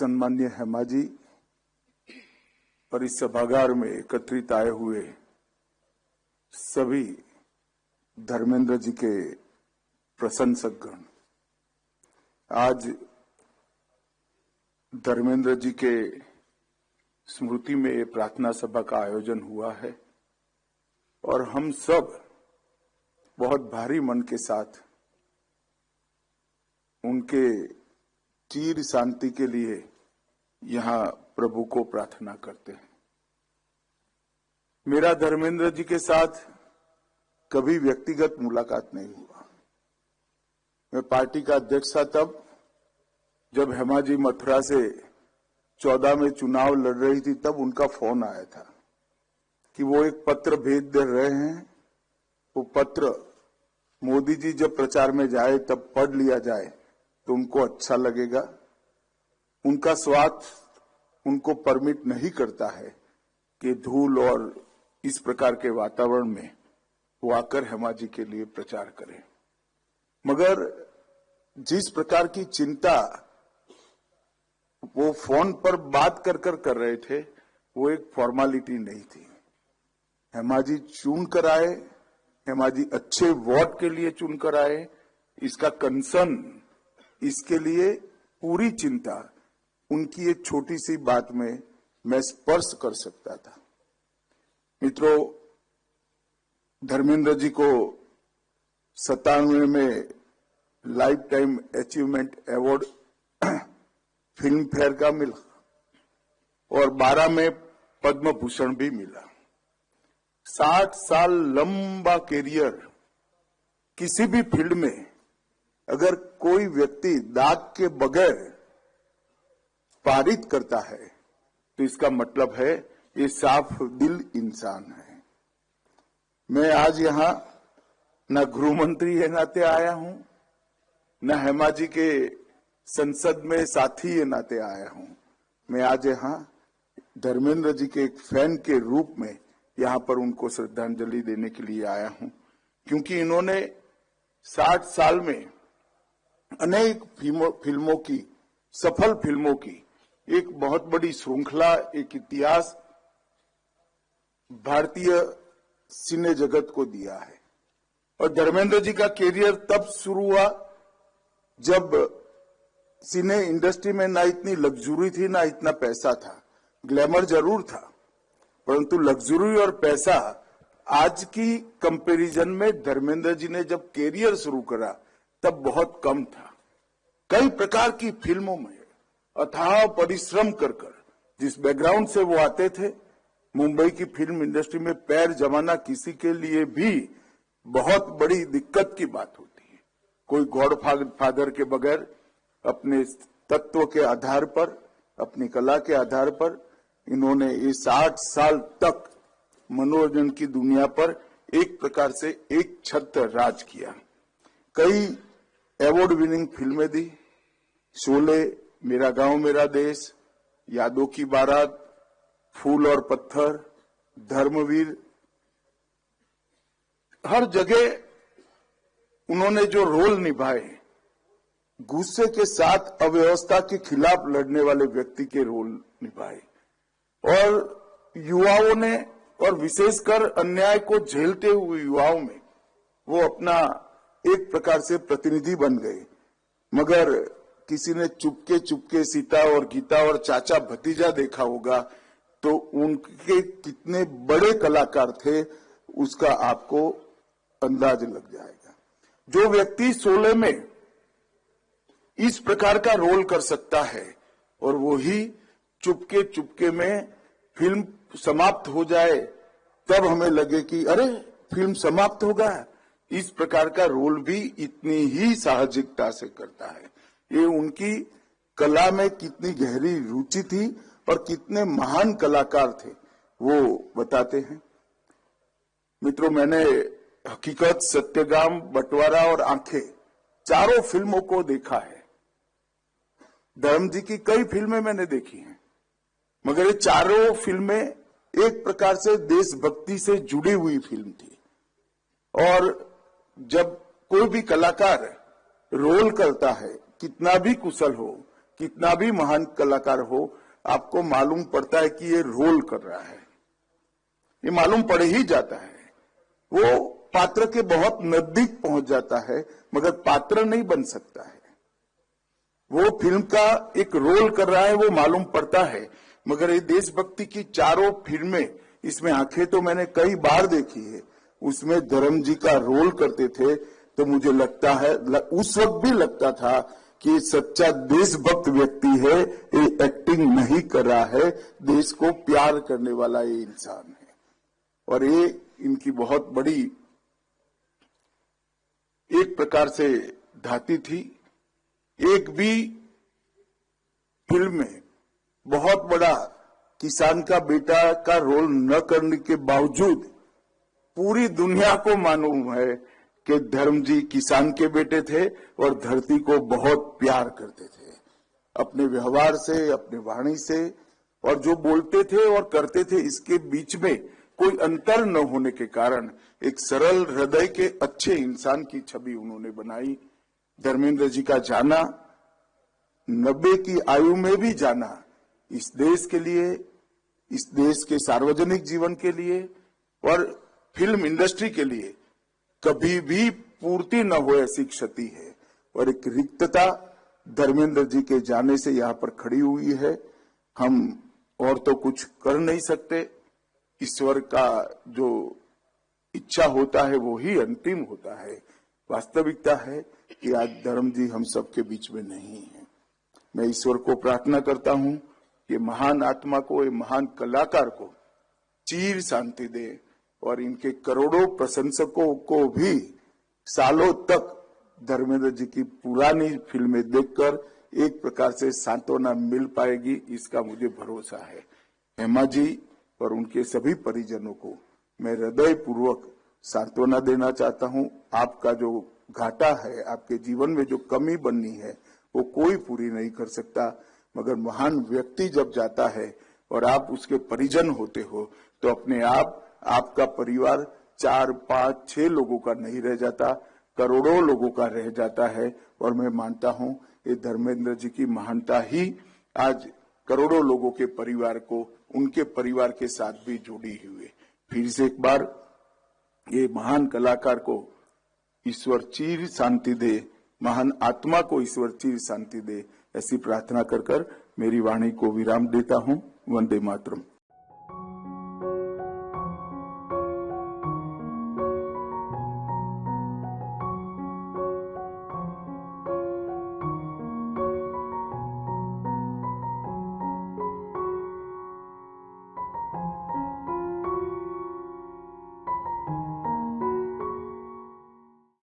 सम्मान्य हेमा जी और इस सभागार में एकत्रित आए हुए सभी धर्मेंद्र जी के प्रशंसकगण, आज धर्मेंद्र जी के स्मृति में ये प्रार्थना सभा का आयोजन हुआ है और हम सब बहुत भारी मन के साथ उनके चिर शांति के लिए यहाँ प्रभु को प्रार्थना करते हैं। मेरा धर्मेंद्र जी के साथ कभी व्यक्तिगत मुलाकात नहीं हुआ। मैं पार्टी का अध्यक्ष था तब जब हेमा जी मथुरा से 14 में चुनाव लड़ रही थी, तब उनका फोन आया था कि वो एक पत्र भेज दे रहे हैं, वो पत्र मोदी जी जब प्रचार में जाए तब पढ़ लिया जाए तो उनको अच्छा लगेगा। उनका स्वास्थ्य उनको परमिट नहीं करता है कि धूल और इस प्रकार के वातावरण में वो आकर हेमा जी के लिए प्रचार करें, मगर जिस प्रकार की चिंता वो फोन पर बात कर रहे थे वो एक फॉर्मेलिटी नहीं थी। हेमा जी चुन कर आए, हेमा जी अच्छे वोट के लिए चुन कर आए, इसका कंसर्न, इसके लिए पूरी चिंता उनकी एक छोटी सी बात में मैं स्पर्श कर सकता था। मित्रों, धर्मेंद्र जी को 97 में life time achievement award film fair का मिला और 12 में पद्म भूषण भी मिला। 60 साल लंबा कैरियर, किसी भी फील्ड में अगर कोई व्यक्ति दाग के बगैर पारित करता है तो इसका मतलब है ये साफ दिल इंसान है। मैं आज यहां न गृह मंत्री के नाते आया हूं, न हेमा जी के संसद में साथी के नाते आया हूं। मैं आज यहां धर्मेंद्र जी के एक फैन के रूप में यहां पर उनको श्रद्धांजलि देने के लिए आया हूं, क्योंकि इन्होंने 60 साल में अनेक फिल्मों की, सफल फिल्मों की एक बहुत बड़ी श्रृंखला, एक इतिहास भारतीय सिने जगत को दिया है। और धर्मेंद्र जी का कैरियर तब शुरू हुआ जब सिने इंडस्ट्री में ना इतनी लग्जरी थी, ना इतना पैसा था। ग्लैमर जरूर था, परंतु लग्जरी और पैसा आज की कंपैरिजन में धर्मेंद्र जी ने जब कैरियर शुरू करा तब बहुत कम था। कई प्रकार की फिल्मों में अथाह परिश्रम कर जिस बैकग्राउंड से वो आते थे, मुंबई की फिल्म इंडस्ट्री में पैर जमाना किसी के लिए भी बहुत बड़ी दिक्कत की बात होती है। कोई गॉड फादर के बगैर अपने तत्व के आधार पर, अपनी कला के आधार पर इन्होंने ये 60 साल तक मनोरंजन की दुनिया पर एक प्रकार से एक छत्र राज किया। कई अवार्ड विनिंग फिल्में दी, शोले, मेरा गांव मेरा देश, यादों की बारात, फूल और पत्थर, धर्मवीर, हर जगह उन्होंने जो रोल निभाए, गुस्से के साथ अव्यवस्था के खिलाफ लड़ने वाले व्यक्ति के रोल निभाए और युवाओं ने, और विशेषकर अन्याय को झेलते हुए युवाओं में वो अपना एक प्रकार से प्रतिनिधि बन गए। मगर किसी ने चुपके सीता और गीता और चाचा भतीजा देखा होगा तो उनके कितने बड़े कलाकार थे उसका आपको अंदाज लग जाएगा। जो व्यक्ति 16 में इस प्रकार का रोल कर सकता है और वो ही चुपके में फिल्म समाप्त हो जाए तब हमें लगे कि अरे फिल्म समाप्त हो गया, इस प्रकार का रोल भी इतनी ही साहसिकता से करता है। ये उनकी कला में कितनी गहरी रुचि थी और कितने महान कलाकार थे वो बताते हैं। मित्रों, मैंने हकीकत, सत्यगाम, बंटवारा और आंखें चारों फिल्मों को देखा है। धर्म जी की कई फिल्में मैंने देखी हैं, मगर ये चारों फिल्में एक प्रकार से देशभक्ति से जुड़ी हुई फिल्म थी। और जब कोई भी कलाकार रोल करता है, कितना भी कुशल हो, कितना भी महान कलाकार हो, आपको मालूम पड़ता है कि ये रोल कर रहा है, ये मालूम पड़ ही जाता है। वो पात्र के बहुत नजदीक पहुंच जाता है, मगर पात्र नहीं बन सकता है। वो फिल्म का एक रोल कर रहा है, वो मालूम पड़ता है। मगर ये देशभक्ति की चारों फिल्में, इसमें आंखें तो मैंने कई बार देखी है, उसमें धर्म जी का रोल करते थे तो मुझे लगता है, उस वक्त भी लगता था कि सच्चा देशभक्त व्यक्ति है, ये एक्टिंग नहीं कर रहा है, देश को प्यार करने वाला ये इंसान है। और ये इनकी बहुत बड़ी एक प्रकार से धाती थी। एक भी फिल्म में बहुत बड़ा किसान का बेटा का रोल न करने के बावजूद पूरी दुनिया को मालूम है कि धर्म जी किसान के बेटे थे और धरती को बहुत प्यार करते थे, अपने व्यवहार से, अपने वाणी से, और जो बोलते थे और करते थे इसके बीच में कोई अंतर न होने के कारण एक सरल हृदय के अच्छे इंसान की छवि उन्होंने बनाई। धर्मेंद्र जी का जाना, 90 की आयु में भी जाना, इस देश के लिए, इस देश के सार्वजनिक जीवन के लिए और फिल्म इंडस्ट्री के लिए कभी भी पूर्ति न हो ऐसी क्षति है। और एक रिक्तता धर्मेंद्र जी के जाने से यहाँ पर खड़ी हुई है। हम और तो कुछ कर नहीं सकते, ईश्वर का जो इच्छा होता है वो ही अंतिम होता है। वास्तविकता है कि आज धर्म जी हम सबके बीच में नहीं है। मैं ईश्वर को प्रार्थना करता हूं कि महान आत्मा को, ये महान कलाकार को चीर शांति दे और इनके करोड़ों प्रशंसकों को भी सालों तक धर्मेंद्र जी की पुरानी फिल्में देखकर एक प्रकार से सांत्वना मिल पाएगी, इसका मुझे भरोसा है। हेमा जी और उनके सभी परिजनों को मैं हृदय पूर्वक सांत्वना देना चाहता हूं। आपका जो घाटा है, आपके जीवन में जो कमी बननी है, वो कोई पूरी नहीं कर सकता। मगर महान व्यक्ति जब जाता है और आप उसके परिजन होते हो तो अपने आप आपका परिवार 4, 5, 6 लोगों का नहीं रह जाता, करोड़ों लोगों का रह जाता है। और मैं मानता हूं ये धर्मेंद्र जी की महानता ही आज करोड़ों लोगों के परिवार को, उनके परिवार के साथ भी जुड़ी हुई है। फिर से एक बार ये महान कलाकार को ईश्वर चीर शांति दे, महान आत्मा को ईश्वर चीर शांति दे, ऐसी प्रार्थना कर मेरी वाणी को विराम देता हूं। वंदे मातरम।